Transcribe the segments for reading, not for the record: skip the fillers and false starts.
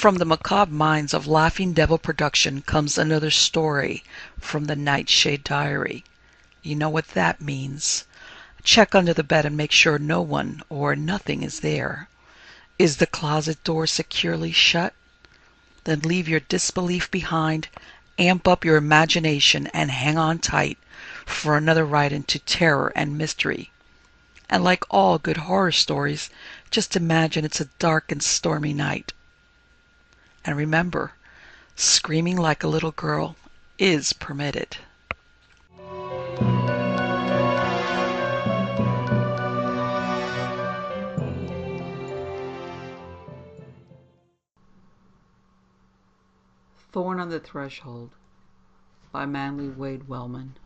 From the macabre minds of Laughing Devil Production comes another story from the Nightshade Diary. You know what that means. Check under the bed and make sure no one or nothing is there. Is the closet door securely shut? Then leave your disbelief behind, amp up your imagination, and hang on tight for another ride into terror and mystery. And like all good horror stories, just imagine it's a dark and stormy night. And remember, screaming like a little girl is permitted. Thorne on the Threshold by Manly Wade Wellman.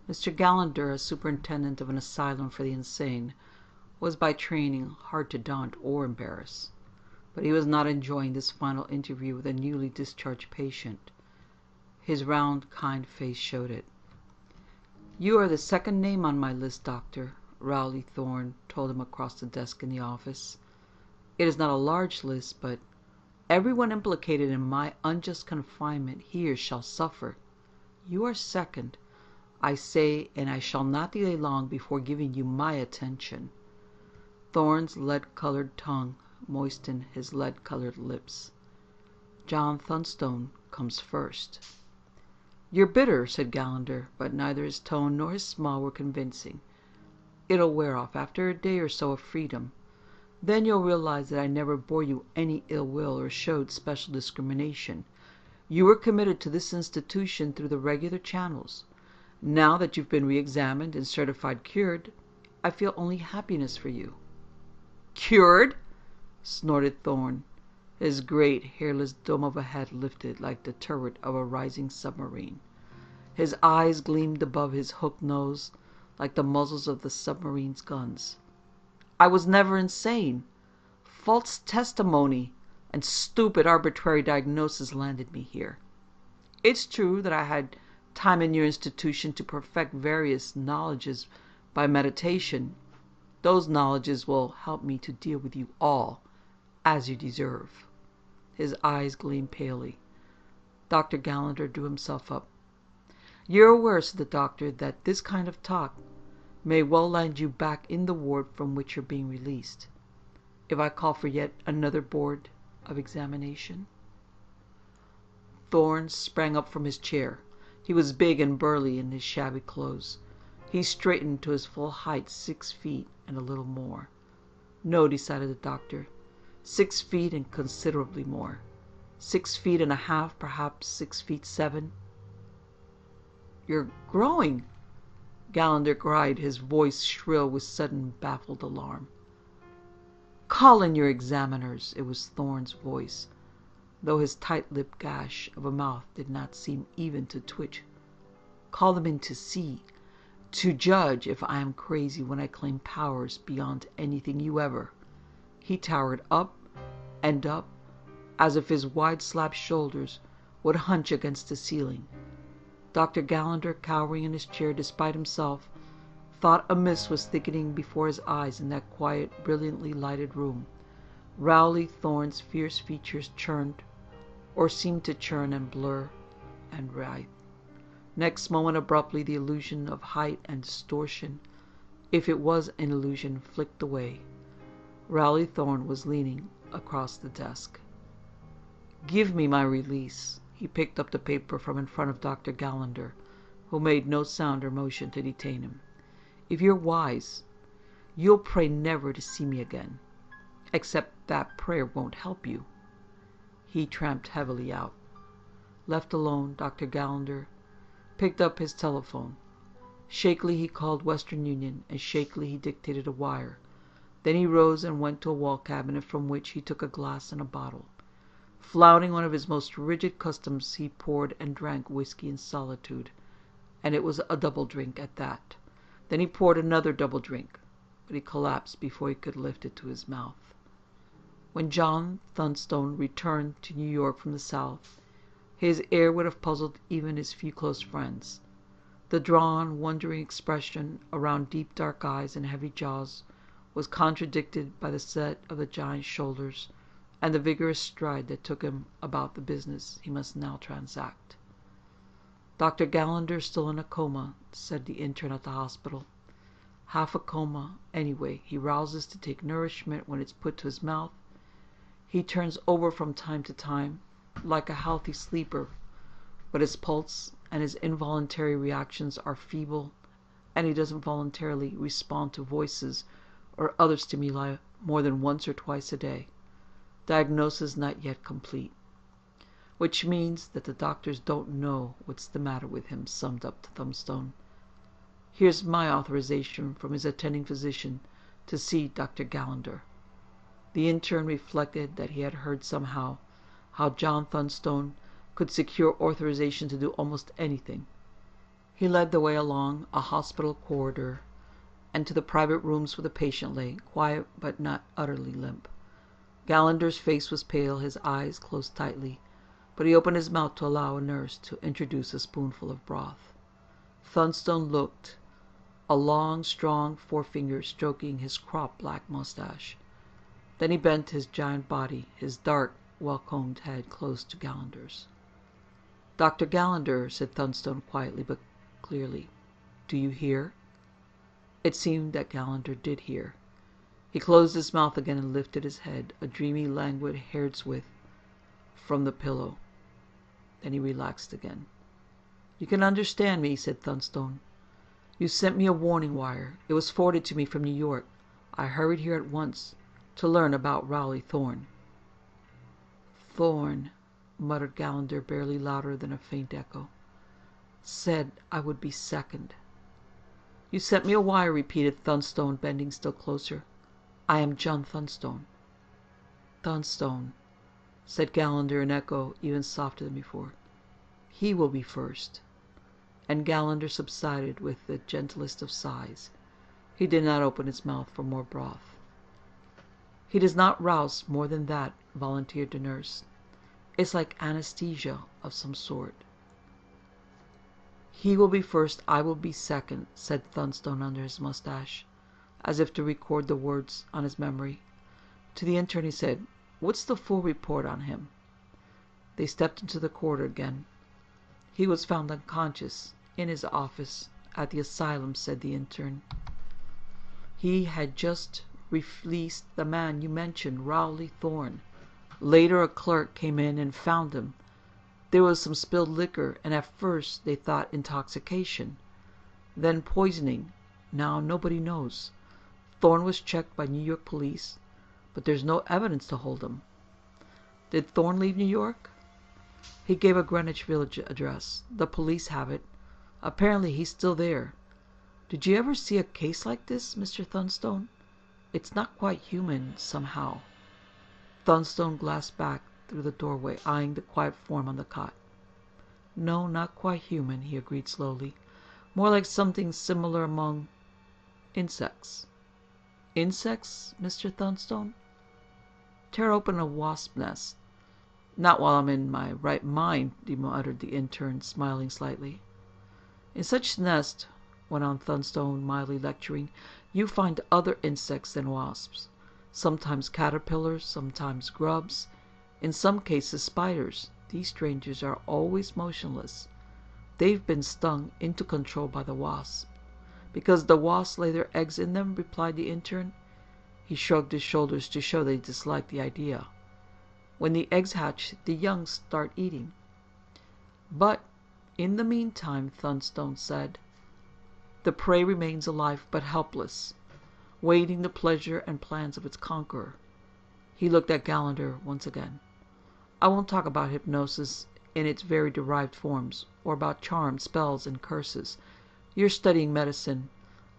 Mr. Gallagher, as superintendent of an asylum for the insane, was by training hard to daunt or embarrass. But he was not enjoying this final interview with a newly discharged patient. His round, kind face showed it. "You are the second name on my list, Doctor," Rowley Thorne told him across the desk in the office. "It is not a large list, but everyone implicated in my unjust confinement here shall suffer. You are second, I say, and I shall not delay long before giving you my attention." Thorne's lead-colored tongue moistened his lead-colored lips. "John Thunstone comes first." "You're bitter," said Gallagher, but neither his tone nor his smile were convincing. "It'll wear off after a day or so of freedom. Then you'll realize that I never bore you any ill will or showed special discrimination. You were committed to this institution through the regular channels. Now that you've been re-examined and certified cured, I feel only happiness for you." "Cured?" snorted Thorne. His great, hairless dome of a head lifted like the turret of a rising submarine. His eyes gleamed above his hooked nose like the muzzles of the submarine's guns. "I was never insane. False testimony and stupid arbitrary diagnosis landed me here. It's true that I had time in your institution to perfect various knowledges by meditation. Those knowledges will help me to deal with you all as you deserve." His eyes gleamed palely. Dr. Gallagher drew himself up. "You're aware," said the doctor, "that this kind of talk may well land you back in the ward from which you're being released. If I call for yet another board of examination?" Thorne sprang up from his chair. He was big and burly in his shabby clothes. He straightened to his full height, 6 feet and a little more. "No," decided the doctor. 6 feet and considerably more. 6 feet and a half, perhaps 6 feet 7. "You're growing," Gallagher cried, his voice shrill with sudden baffled alarm. "Call in your examiners." It was Thorne's voice, though his tight-lipped gash of a mouth did not seem even to twitch. "Call them in to see, to judge if I am crazy when I claim powers beyond anything you ever." He towered up and up, as if his wide-slapped shoulders would hunch against the ceiling. Dr. Gallagher, cowering in his chair despite himself, thought a mist was thickening before his eyes in that quiet, brilliantly lighted room. Rowley Thorne's fierce features churned, or seemed to churn and blur and writhe. Next moment, abruptly, the illusion of height and distortion, if it was an illusion, flicked away. Rowley Thorne was leaning across the desk. "Give me my release." He picked up the paper from in front of Dr. Gallagher, who made no sound or motion to detain him. "If you're wise, you'll pray never to see me again. Except that prayer won't help you." He tramped heavily out. Left alone, Dr. Gallagher picked up his telephone. Shakily he called Western Union, and shakily he dictated a wire. Then he rose and went to a wall cabinet from which he took a glass and a bottle. Flouting one of his most rigid customs, he poured and drank whiskey in solitude, and it was a double drink at that. Then he poured another double drink, but he collapsed before he could lift it to his mouth. When John Thunstone returned to New York from the South, his air would have puzzled even his few close friends. The drawn, wondering expression around deep dark eyes and heavy jaws was contradicted by the set of the giant's shoulders and the vigorous stride that took him about the business he must now transact. "Dr. Gallander's still in a coma," said the intern at the hospital. "Half a coma, anyway. He rouses to take nourishment when it's put to his mouth. He turns over from time to time, like a healthy sleeper, but his pulse and his involuntary reactions are feeble, and he doesn't voluntarily respond to voices or other stimuli more than once or twice a day. Diagnosis not yet complete. Which means that the doctors don't know what's the matter with him," summed up Thumbstone. "Here's my authorization from his attending physician to see Dr. Gallander." The intern reflected that he had heard somehow how John Thunstone could secure authorization to do almost anything. He led the way along a hospital corridor and to the private rooms where the patient lay, quiet but not utterly limp. Gallander's face was pale, his eyes closed tightly, but he opened his mouth to allow a nurse to introduce a spoonful of broth. Thunstone looked, a long, strong forefinger stroking his cropped black mustache. Then he bent his giant body, his dark, well-combed head close to Gallander's. "Dr. Gallander," said Thunstone quietly but clearly, "do you hear?" It seemed that Gallander did hear. He closed his mouth again and lifted his head, a dreamy, languid hair's width from the pillow. Then he relaxed again. "You can understand me," said Thunstone. "You sent me a warning wire. It was forwarded to me from New York. I hurried here at once to learn about Rowley Thorne." "Thorne," muttered Gallander, barely louder than a faint echo, "said I would be second." "You sent me a wire," repeated Thunstone, bending still closer. "I am John Thunstone." "Thunstone," said Gallander in echo, even softer than before. "He will be first." And Gallander subsided with the gentlest of sighs. He did not open his mouth for more broth. "He does not rouse more than that," volunteered the nurse. "It's like anesthesia of some sort." "He will be first, I will be second," said Thunstone under his mustache, as if to record the words on his memory. To the intern he said, "What's the full report on him?" They stepped into the corridor again. "He was found unconscious in his office at the asylum," said the intern. "He had just released the man you mentioned, Rowley Thorne. Later a clerk came in and found him. There was some spilled liquor, and at first they thought intoxication, then poisoning. Now nobody knows. Thorne was checked by New York police, but there's no evidence to hold him." "Did Thorne leave New York?" "He gave a Greenwich Village address. The police have it. Apparently he's still there. Did you ever see a case like this, Mr. Thunstone? It's not quite human, somehow." Thunstone glanced back through the doorway, eyeing the quiet form on the cot. "No, not quite human," he agreed slowly. "More like something similar among insects." "Insects, Mr. Thunstone?" "Tear open a wasp nest." "Not while I'm in my right mind," muttered the intern, smiling slightly. "In such nests," went on Thunstone, mildly lecturing, "you find other insects than wasps. Sometimes caterpillars, sometimes grubs, in some cases spiders. These strangers are always motionless. They've been stung into control by the wasp." "Because the wasps lay their eggs in them?" replied the intern. He shrugged his shoulders to show that he disliked the idea. "When the eggs hatch, the young start eating." "But in the meantime," Thunstone said, "the prey remains alive but helpless, waiting the pleasure and plans of its conqueror." He looked at Gallander once again. "I won't talk about hypnosis in its very derived forms, or about charms, spells, and curses. You're studying medicine,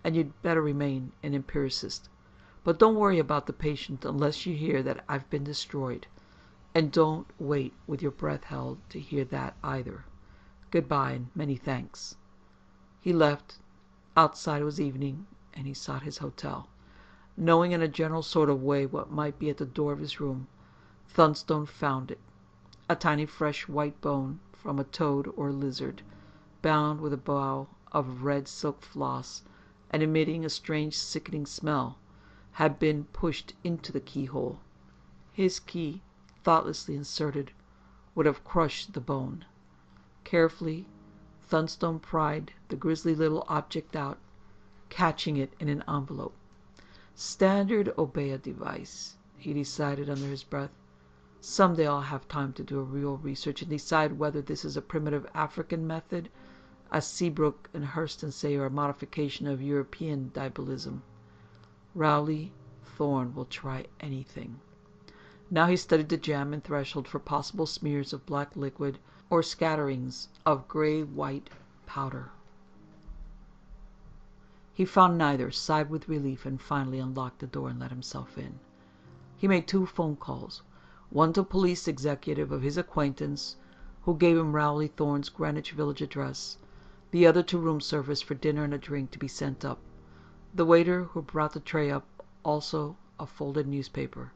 and you'd better remain an empiricist. But don't worry about the patient unless you hear that I've been destroyed. And don't wait with your breath held to hear that either. Goodbye, and many thanks." He left. Outside it was evening, and he sought his hotel. Knowing in a general sort of way what might be at the door of his room, Thunstone found it. A tiny fresh white bone from a toad or a lizard, bound with a bow of red silk floss and emitting a strange sickening smell, had been pushed into the keyhole. His key, thoughtlessly inserted, would have crushed the bone. Carefully, Thunstone pried the grisly little object out, catching it in an envelope. Standard Obeah device, he decided under his breath. Someday I'll have time to do a real research and decide whether this is a primitive African method, as Seabrook and Hurston say, or a modification of European diabolism. Rowley Thorne will try anything. Now he studied the jamb and threshold for possible smears of black liquid or scatterings of gray-white powder. He found neither, sighed with relief, and finally unlocked the door and let himself in. He made 2 phone calls, one to a police executive of his acquaintance who gave him Rowley Thorne's Greenwich Village address, the other to room service for dinner and a drink to be sent up. The waiter who brought the tray up also a folded newspaper.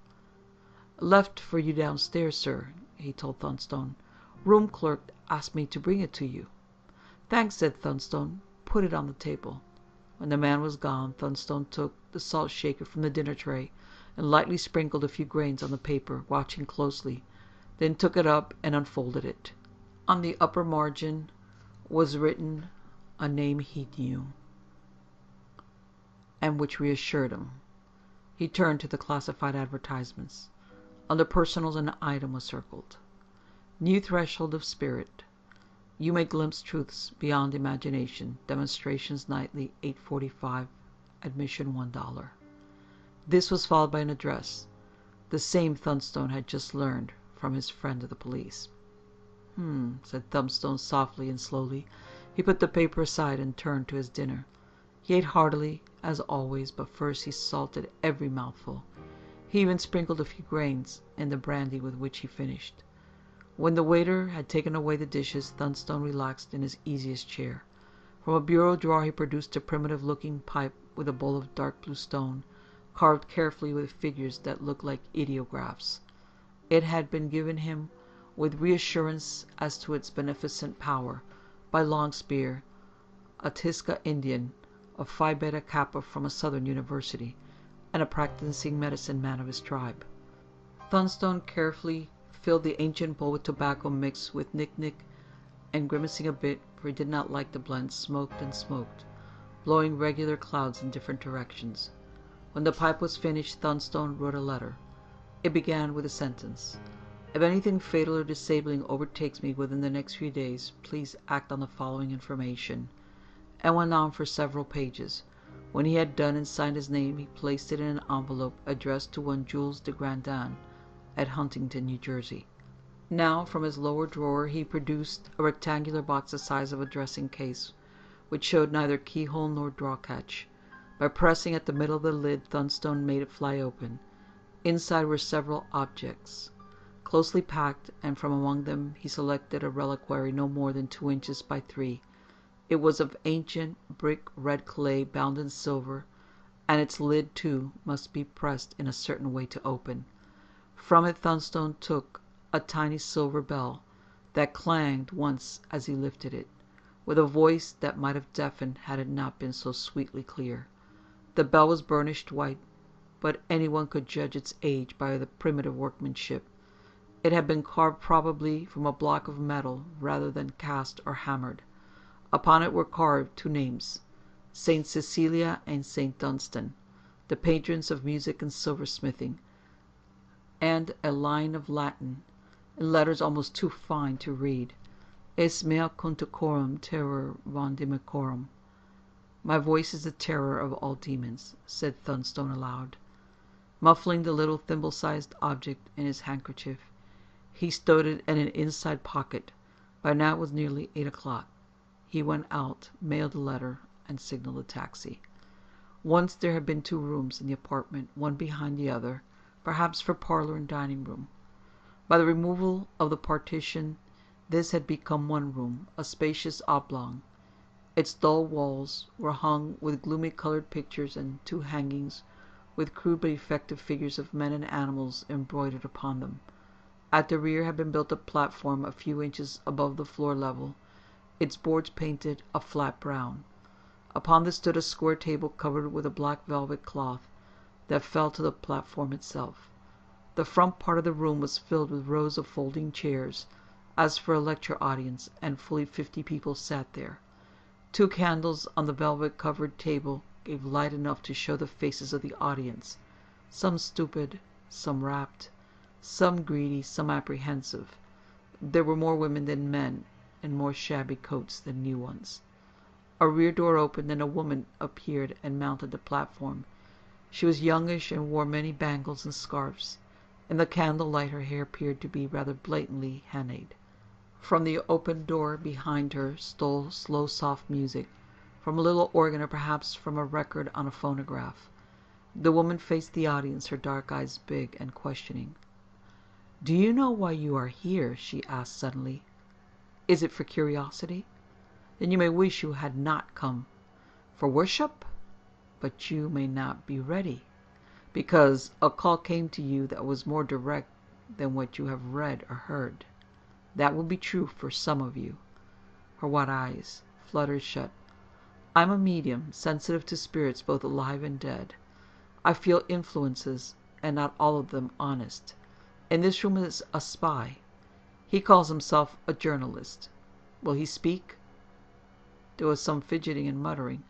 "Left for you downstairs, sir," he told Thunstone. "Room clerk asked me to bring it to you." "Thanks," said Thunstone. "Put it on the table." When the man was gone, Thunstone took the salt shaker from the dinner tray and lightly sprinkled a few grains on the paper, watching closely, then took it up and unfolded it. On the upper margin was written a name he knew, and which reassured him. He turned to the classified advertisements. Under personals, an item was circled. "New threshold of spirit. You may glimpse truths beyond imagination. Demonstrations nightly, 8:45. Admission $1. This was followed by an address, the same Thunstone had just learned from his friend of the police. Said Thunstone softly and slowly. He put the paper aside and turned to his dinner. He ate heartily, as always, but first he salted every mouthful. He even sprinkled a few grains in the brandy with which he finished. When the waiter had taken away the dishes, Thunstone relaxed in his easiest chair. From a bureau drawer he produced a primitive-looking pipe with a bowl of dark blue stone, carved carefully with figures that looked like ideographs. It had been given him with reassurance as to its beneficent power by Longspear, a Tisca Indian of Phi Beta Kappa from a southern university, and a practicing medicine man of his tribe. Thunstone carefully filled the ancient bowl with tobacco mixed with nick-nick, and grimacing a bit, for he did not like the blend, smoked and smoked, blowing regular clouds in different directions. When the pipe was finished, Thunstone wrote a letter. It began with a sentence: "If anything fatal or disabling overtakes me within the next few days, please act on the following information," and went on for several pages. When he had done and signed his name, he placed it in an envelope addressed to one Jules de Grandin at Huntington, New Jersey. Now, from his lower drawer, he produced a rectangular box the size of a dressing case, which showed neither keyhole nor draw-catch. By pressing at the middle of the lid, Thunstone made it fly open. Inside were several objects, closely packed, and from among them he selected a reliquary no more than 2 inches by 3. It was of ancient brick red clay bound in silver, and its lid, too, must be pressed in a certain way to open. From it Thunstone took a tiny silver bell that clanged once as he lifted it, with a voice that might have deafened had it not been so sweetly clear. The bell was burnished white, but anyone could judge its age by the primitive workmanship. It had been carved probably from a block of metal rather than cast or hammered. Upon it were carved 2 names, Saint Cecilia and Saint Dunstan, the patrons of music and silversmithing, and a line of Latin, in letters almost too fine to read: Es mea contucorum terror vandemicorum. "My voice is the terror of all demons," said Thunstone aloud. Muffling the little thimble-sized object in his handkerchief, he stowed it in an inside pocket. By now it was nearly 8 o'clock. He went out, mailed the letter, and signaled a taxi. Once there had been 2 rooms in the apartment, one behind the other, perhaps for parlor and dining room. By the removal of the partition, this had become 1 room, a spacious oblong. Its dull walls were hung with gloomy-colored pictures and 2 hangings with crude but effective figures of men and animals embroidered upon them. At the rear had been built a platform a few inches above the floor level, its boards painted a flat brown. Upon this stood a square table covered with a black velvet cloth that fell to the platform itself. The front part of the room was filled with rows of folding chairs, as for a lecture audience, and fully 50 people sat there. 2 candles on the velvet-covered table gave light enough to show the faces of the audience, some stupid, some rapt, some greedy, some apprehensive. There were more women than men, and more shabby coats than new ones. A rear door opened, and a woman appeared and mounted the platform. She was youngish and wore many bangles and scarves. In the candlelight her hair appeared to be rather blatantly hennaed. From the open door behind her stole slow, soft music, from a little organ or perhaps from a record on a phonograph. The woman faced the audience, her dark eyes big and questioning. "Do you know why you are here?" she asked suddenly. "Is it for curiosity? Then you may wish you had not come. For worship? But you may not be ready, because a call came to you that was more direct than what you have read or heard. That will be true for some of you." Her white eyes fluttered shut. "I'm a medium, sensitive to spirits both alive and dead. I feel influences, and not all of them honest. In this room is a spy. He calls himself a journalist. Will he speak?" There was some fidgeting and muttering,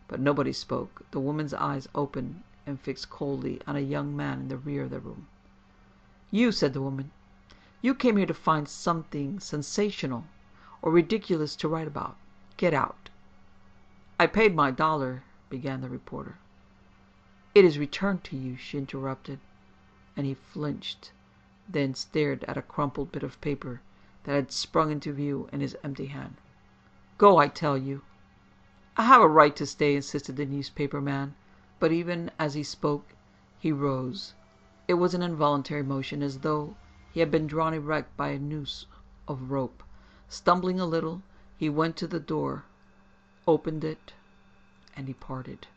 but nobody spoke. The woman's eyes opened and fixed coldly on a young man in the rear of the room. "You," said the woman, "you came here to find something sensational or ridiculous to write about. Get out." "I paid my $1, began the reporter. "It is returned to you," she interrupted, and he flinched, then stared at a crumpled bit of paper that had sprung into view in his empty hand. "Go, I tell you." "I have a right to stay," insisted the newspaper man, but even as he spoke he rose. It was an involuntary motion, as though he had been drawn erect by a noose of rope. Stumbling a little, he went to the door, opened it, and departed.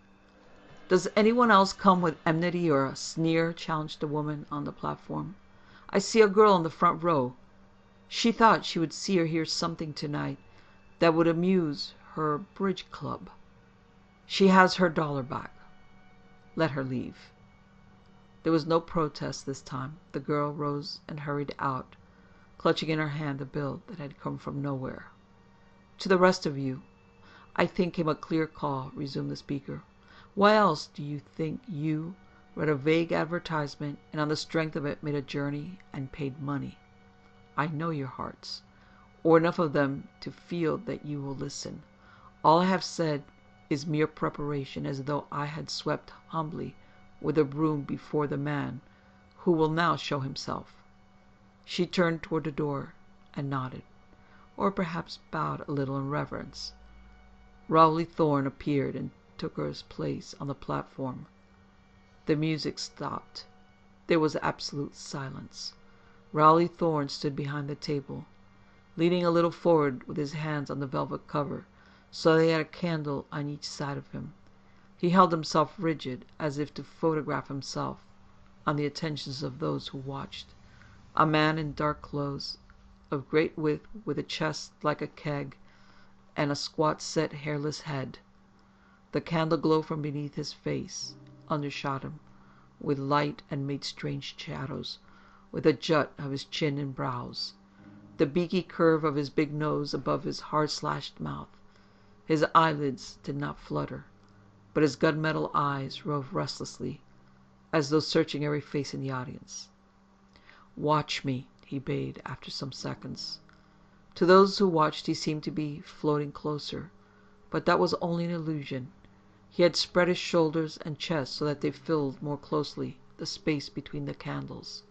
"Does anyone else come with enmity or a sneer?" challenged the woman on the platform. "I see a girl in the front row. She thought she would see or hear something tonight that would amuse her bridge club. She has her $1 back. Let her leave." There was no protest this time. The girl rose and hurried out, clutching in her hand a bill that had come from nowhere. "To the rest of you, I think," came a clear call, resumed the speaker. "Why else do you think you read a vague advertisement and on the strength of it made a journey and paid money? I know your hearts, or enough of them to feel that you will listen. All I have said is mere preparation, as though I had swept humbly with a broom before the man who will now show himself." She turned toward the door and nodded, or perhaps bowed a little in reverence. Rowley Thorne appeared and took her place on the platform. The music stopped. There was absolute silence. Rowley Thorne stood behind the table, leaning a little forward with his hands on the velvet cover, so that he had a candle on each side of him. He held himself rigid, as if to photograph himself on the attentions of those who watched. A man in dark clothes, of great width, with a chest like a keg, and a squat set hairless head. The candle glow from beneath his face undershot him with light and made strange shadows, with a jut of his chin and brows, the beaky curve of his big nose above his hard-slashed mouth. His eyelids did not flutter, but his gunmetal eyes roved restlessly, as though searching every face in the audience. "Watch me," he bade after some seconds. To those who watched he seemed to be floating closer, but that was only an illusion. He had spread his shoulders and chest so that they filled more closely the space between the candles.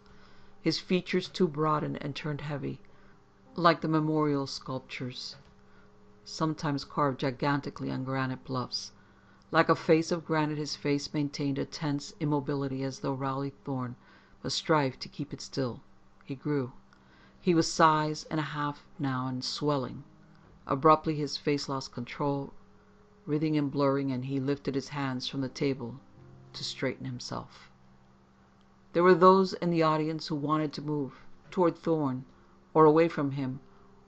His features too broadened and turned heavy, like the memorial sculptures sometimes carved gigantically on granite bluffs. Like a face of granite, his face maintained a tense immobility, as though Rowley Thorne must strive to keep it still. He grew. He was size and a half now, and swelling. Abruptly his face lost control, writhing and blurring, and he lifted his hands from the table to straighten himself. There were those in the audience who wanted to move toward Thorne, or away from him,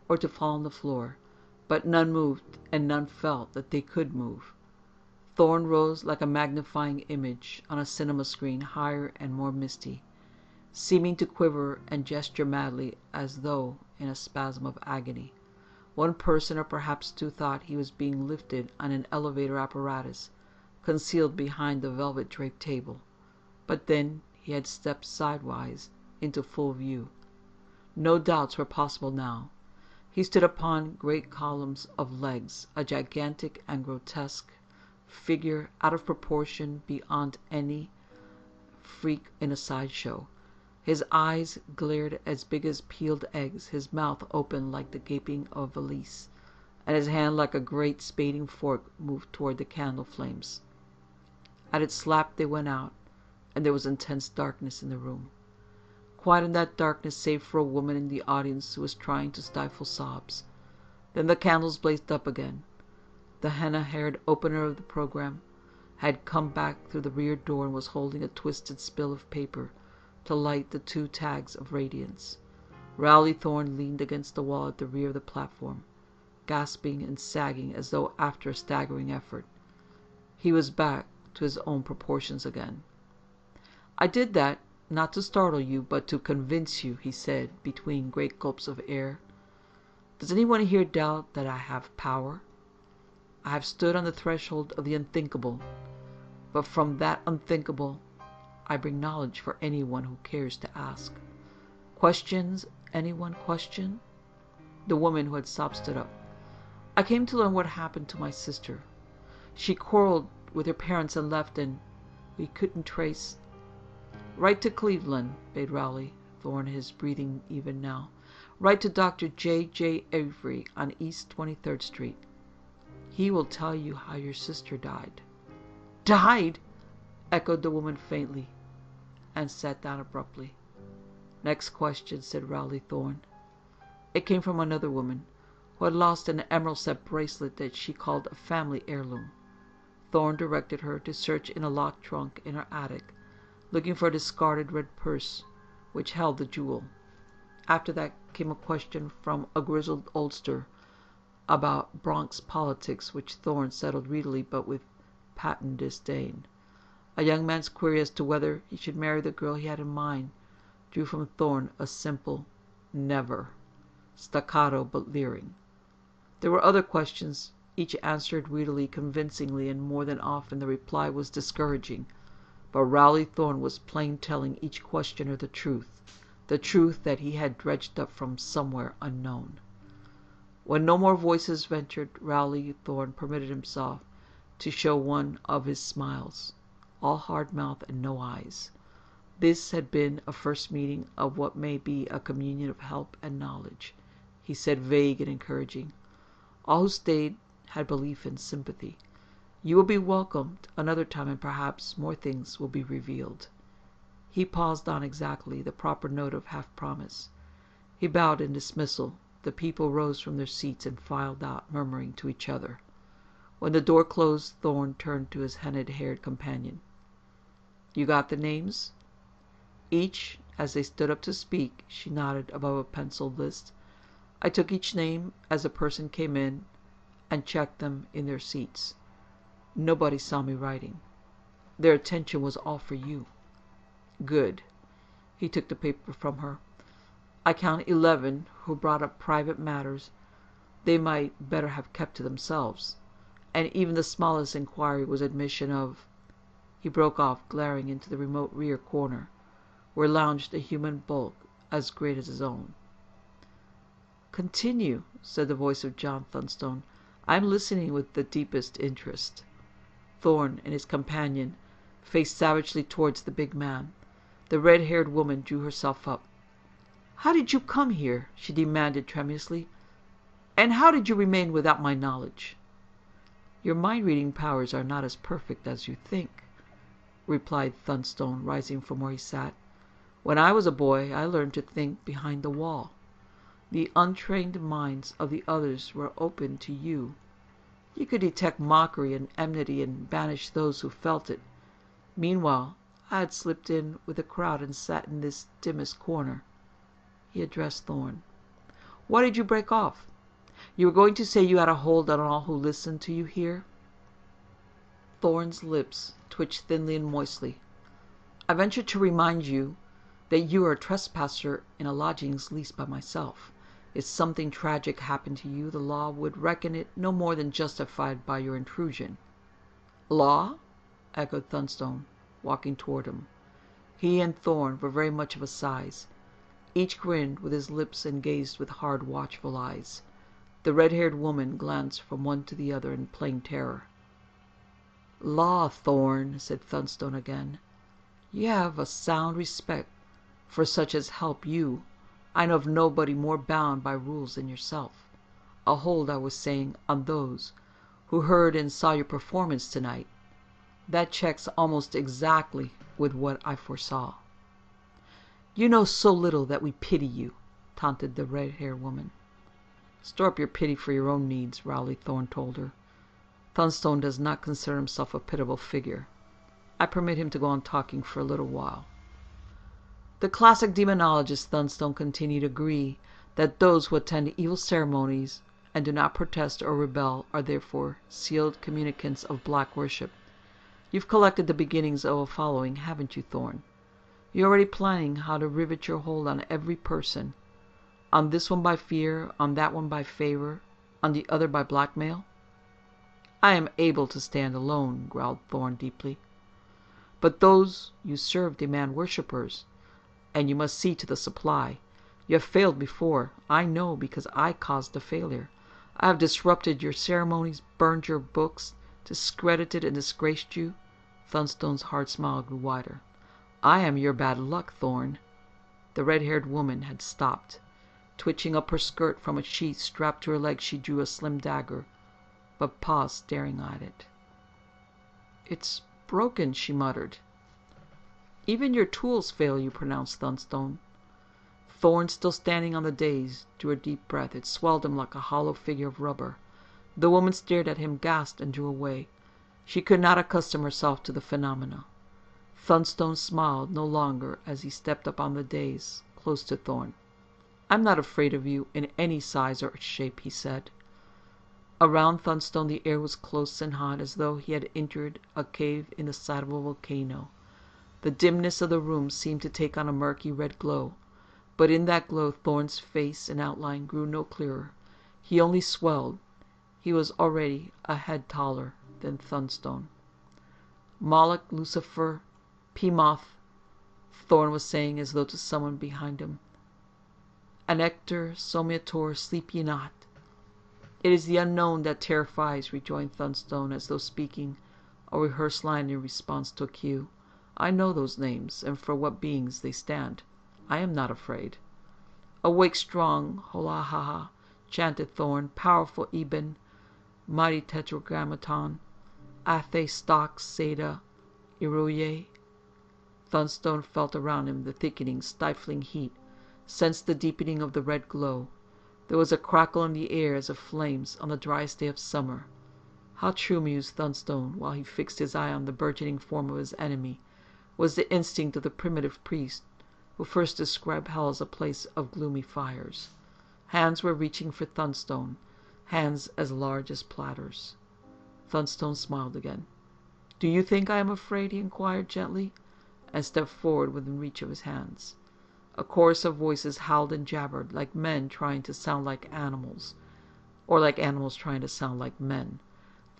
or to fall on the floor, but none moved, and none felt that they could move. Thorne rose like a magnifying image on a cinema screen, higher and more misty. seeming to quiver and gesture madly as though in a spasm of agony. One person, or perhaps two, thought he was being lifted on an elevator apparatus concealed behind the velvet-draped table. But then he had stepped sidewise into full view. No doubts were possible now. He stood upon great columns of legs, a gigantic and grotesque figure out of proportion beyond any freak in a sideshow. His eyes glared as big as peeled eggs, his mouth open like the gaping of a valise, and his hand like a great spading fork moved toward the candle flames. At its slap they went out, and there was intense darkness in the room. Quiet in that darkness, save for a woman in the audience who was trying to stifle sobs. Then the candles blazed up again. The henna-haired opener of the program had come back through the rear door and was holding a twisted spill of paper to light the 2 tags of radiance. Rowley Thorne leaned against the wall at the rear of the platform, gasping and sagging as though after a staggering effort. He was back to his own proportions again. "I did that, not to startle you, but to convince you," he said between great gulps of air. "Does anyone here doubt that I have power? I have stood on the threshold of the unthinkable, but from that unthinkable I bring knowledge for anyone who cares to ask. Questions? Anyone question?" The woman who had sobbed stood up. "I came to learn what happened to my sister. She quarreled with her parents and left, and we couldn't trace—" "Write to Cleveland," bade Rowley Thorne, his breathing even now. "Write to Dr. J. Avery on East 23rd Street. He will tell you how your sister died." "Died?" echoed the woman faintly, and sat down abruptly. "Next question," said Rowley Thorne. It came from another woman who had lost an emerald-set bracelet that she called a family heirloom. Thorne directed her to search in a locked trunk in her attic, looking for a discarded red purse which held the jewel. After that came a question from a grizzled oldster about Bronx politics, which Thorne settled readily but with patent disdain. A young man's query as to whether he should marry the girl he had in mind drew from Thorne a simple "never," staccato but leering. There were other questions, each answered readily, convincingly, and more than often the reply was discouraging. But Rowley Thorne was plain telling each questioner the truth that he had dredged up from somewhere unknown. When no more voices ventured, Rowley Thorne permitted himself to show one of his smiles, all hard mouth and no eyes. This had been a first meeting of what may be a communion of help and knowledge, he said, vague and encouraging. All who stayed had belief and sympathy. You will be welcomed another time, and perhaps more things will be revealed. He paused on exactly the proper note of half-promise. He bowed in dismissal. The people rose from their seats and filed out, murmuring to each other. When the door closed, Thorne turned to his henna-haired companion. "You got the names?" Each, as they stood up to speak, she nodded above a penciled list. "I took each name as a person came in and checked them in their seats. Nobody saw me writing. Their attention was all for you." "Good." He took the paper from her. "I count 11 who brought up private matters they might better have kept to themselves. And even the smallest inquiry was admission of—" He broke off, glaring into the remote rear corner, where lounged a human bulk as great as his own. "Continue," said the voice of John Thunstone. "I am listening with the deepest interest." Thorne and his companion faced savagely towards the big man. The red-haired woman drew herself up. "How did you come here?" she demanded tremulously. "And how did you remain without my knowledge?" "Your mind-reading powers are not as perfect as you think," replied Thunstone, rising from where he sat. "When I was a boy, I learned to think behind the wall. The untrained minds of the others were open to you. You could detect mockery and enmity and banish those who felt it. Meanwhile, I had slipped in with the crowd and sat in this dimmest corner." He addressed Thorne. "Why did you break off? You were going to say you had a hold on all who listened to you here?" Thorne's lips twitched thinly and moistly. "I venture to remind you that you are a trespasser in a lodgings leased by myself. If something tragic happened to you, the law would reckon it no more than justified by your intrusion." "Law?" echoed Thunstone, walking toward him. He and Thorne were very much of a size. Each grinned with his lips and gazed with hard, watchful eyes. The red-haired woman glanced from one to the other in plain terror. "Law, Thorne," said Thunstone again. "You have a sound respect for such as help you. I know of nobody more bound by rules than yourself. A hold, I was saying, on those who heard and saw your performance tonight. That checks almost exactly with what I foresaw." "You know so little that we pity you," taunted the red-haired woman. "Store up your pity for your own needs," Rowley Thorne told her. "Thunstone does not consider himself a pitiable figure. I permit him to go on talking for a little while." "The classic demonologists," Thunstone continued, "agree that those who attend evil ceremonies and do not protest or rebel are therefore sealed communicants of black worship. You've collected the beginnings of a following, haven't you, Thorne? You're already planning how to rivet your hold on every person. On this one by fear, on that one by favor, on the other by blackmail?" "I am able to stand alone," growled Thorne deeply. "But those you serve demand worshippers, and you must see to the supply. You have failed before. I know, because I caused the failure. I have disrupted your ceremonies, burned your books, discredited and disgraced you." Thunstone's hard smile grew wider. "I am your bad luck, Thorne." The red-haired woman had stopped. Twitching up her skirt from a sheath strapped to her leg, she drew a slim dagger, but paused, staring at it. "It's broken," she muttered. "Even your tools fail you," pronounced Thunstone. Thorne, still standing on the dais, drew a deep breath. It swelled him like a hollow figure of rubber. The woman stared at him, gasped, and drew away. She could not accustom herself to the phenomena. Thunstone smiled no longer as he stepped up on the dais, close to Thorne. "I'm not afraid of you in any size or shape," he said. Around Thunstone the air was close and hot, as though he had entered a cave in the side of a volcano. The dimness of the room seemed to take on a murky red glow, but in that glow Thorne's face and outline grew no clearer. He only swelled. He was already a head taller than Thunstone. "Moloch, Lucifer, Pemoth," Thorne was saying, as though to someone behind him. "Anector, Somiator, sleep ye not." "It is the unknown that terrifies," rejoined Thunstone, as though speaking a rehearsed line in response to a cue. "I know those names, and for what beings they stand. I am not afraid." "Awake strong, Holahaha," chanted Thorne. "Powerful Eben, mighty Tetragrammaton, Athe, Stox, Seda, Iroye." Thunstone felt around him the thickening, stifling heat, sensed the deepening of the red glow. There was a crackle in the air as of flames on the driest day of summer. How true, mused Thunstone, while he fixed his eye on the burgeoning form of his enemy, was the instinct of the primitive priest, who first described hell as a place of gloomy fires. Hands were reaching for Thunstone, hands as large as platters. Thunstone smiled again. "Do you think I am afraid?" he inquired gently, and stepped forward within reach of his hands. A chorus of voices howled and jabbered, like men trying to sound like animals, or like animals trying to sound like men.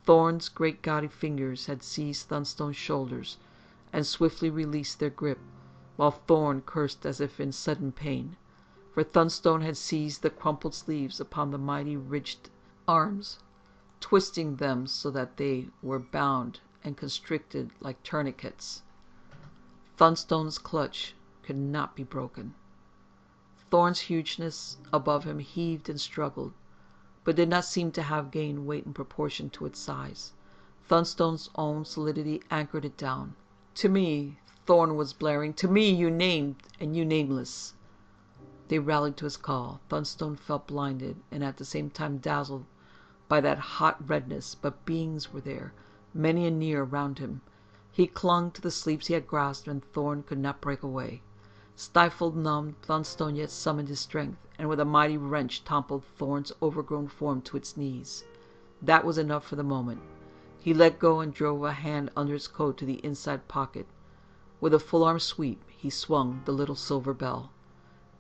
Thorne's great gaudy fingers had seized Thunstone's shoulders and swiftly released their grip, while Thorne cursed as if in sudden pain. For Thunstone had seized the crumpled sleeves upon the mighty ridged arms, twisting them so that they were bound and constricted like tourniquets. Thunstone's clutch could not be broken. Thorne's hugeness above him heaved and struggled, but did not seem to have gained weight in proportion to its size. Thunstone's own solidity anchored it down. "To me," Thorne was blaring, "to me, you named and you nameless." They rallied to his call. Thunstone felt blinded and at the same time dazzled by that hot redness, but beings were there, many and near around him. He clung to the sleeves he had grasped, and Thorne could not break away. Stifled, numbed, Thunstone yet summoned his strength, and with a mighty wrench toppled Thorne's overgrown form to its knees. That was enough for the moment. He let go and drove a hand under his coat to the inside pocket. With a full-arm sweep, he he swung the little silver bell,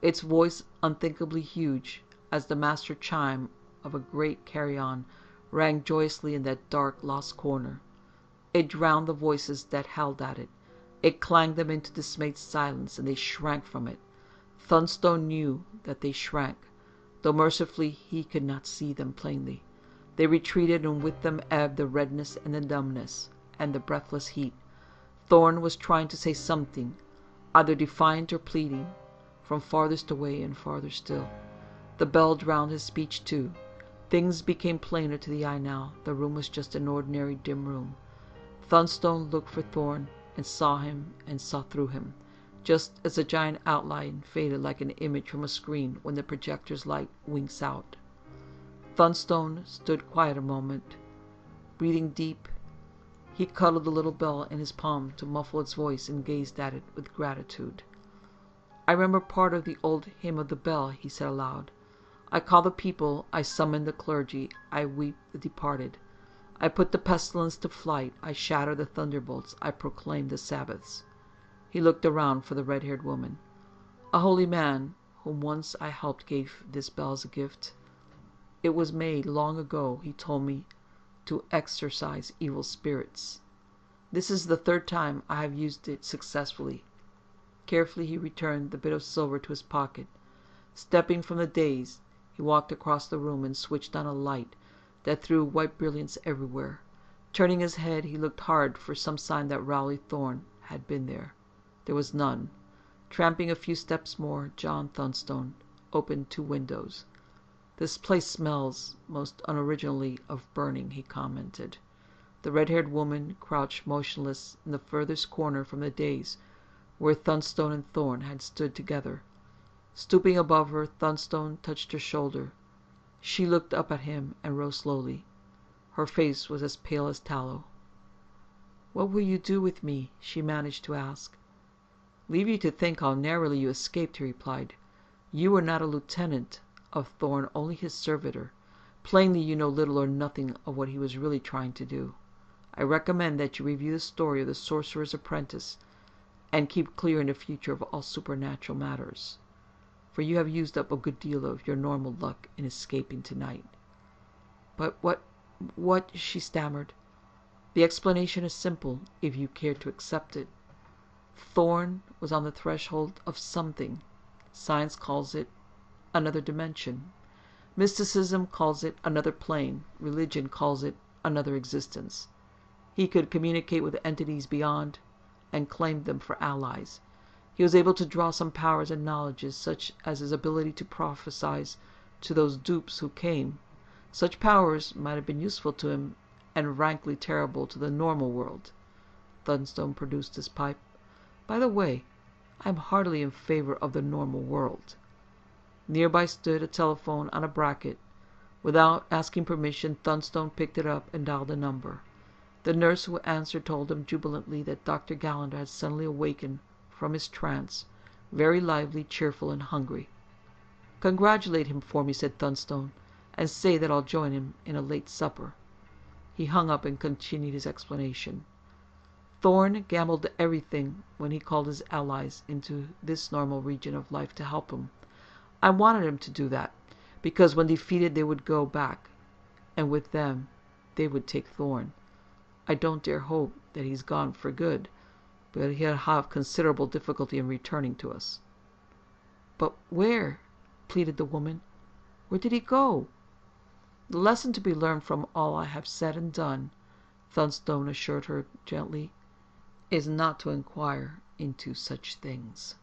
its voice unthinkably huge as the master chime of a great carillon rang joyously in that dark, lost corner. It drowned the voices that howled at it. It clanged them into dismayed silence, and they shrank from it. Thunstone knew that they shrank, though mercifully he could not see them plainly. They retreated, and with them ebbed the redness and the numbness and the breathless heat. Thorne was trying to say something, either defiant or pleading, from farthest away and farther still. The bell drowned his speech too. Things became plainer to the eye now. The room was just an ordinary dim room. Thunstone looked for Thorne, and saw him and saw through him, just as a giant outline faded like an image from a screen when the projector's light winks out. Thunstone stood quiet a moment. Breathing deep, he cuddled the little bell in his palm to muffle its voice and gazed at it with gratitude. "I remember part of the old hymn of the bell," he said aloud. "I call the people, I summon the clergy, I weep the departed. I put the pestilence to flight, I shatter the thunderbolts, I proclaim the Sabbaths." He looked around for the red-haired woman. "A holy man whom once I helped gave this bell as a gift. It was made long ago, he told me, to exorcise evil spirits. This is the third time I have used it successfully." Carefully he returned the bit of silver to his pocket. Stepping from the dais, he walked across the room and switched on a light that threw white brilliance everywhere. Turning his head, he looked hard for some sign that Rowley Thorne had been there. There was none. Tramping a few steps more, John Thunstone opened 2 windows. "This place smells most unoriginally of burning," he commented. The red-haired woman crouched motionless in the furthest corner from the dais where Thunstone and Thorne had stood together. Stooping above her, Thunstone touched her shoulder. She looked up at him and rose slowly. Her face was as pale as tallow. "What will you do with me?" she managed to ask. "Leave you to think how narrowly you escaped," he replied. "You were not a lieutenant of Thorne, only his servitor. Plainly you know little or nothing of what he was really trying to do. I recommend that you review the story of the Sorcerer's Apprentice, and keep clear in the future of all supernatural matters, for you have used up a good deal of your normal luck in escaping tonight." "But what," she stammered. "The explanation is simple, if you care to accept it. Thorne was on the threshold of something. Science calls it another dimension. Mysticism calls it another plane. Religion calls it another existence. He could communicate with entities beyond and claimed them for allies. He was able to draw some powers and knowledges, such as his ability to prophesy to those dupes who came. Such powers might have been useful to him and rankly terrible to the normal world." Thunstone produced his pipe. "By the way, I am heartily in favor of the normal world." Nearby stood a telephone on a bracket. Without asking permission, Thunstone picked it up and dialed a number. The nurse who answered told him jubilantly that Dr. Gallender had suddenly awakened from his trance, very lively, cheerful, and hungry. "Congratulate him for me," said Thunstone, "and say that I'll join him in a late supper." He hung up and continued his explanation. Thorne gambled everything when he called his allies into this normal region of life to help him. I wanted him to do that, because when defeated they would go back, and with them they would take Thorne. I don't dare hope that he's gone for good, but he'll have considerable difficulty in returning to us." "But where?" pleaded the woman. "Where did he go?" "The lesson to be learned from all I have said and done," Thunstone assured her gently, "is not to inquire into such things."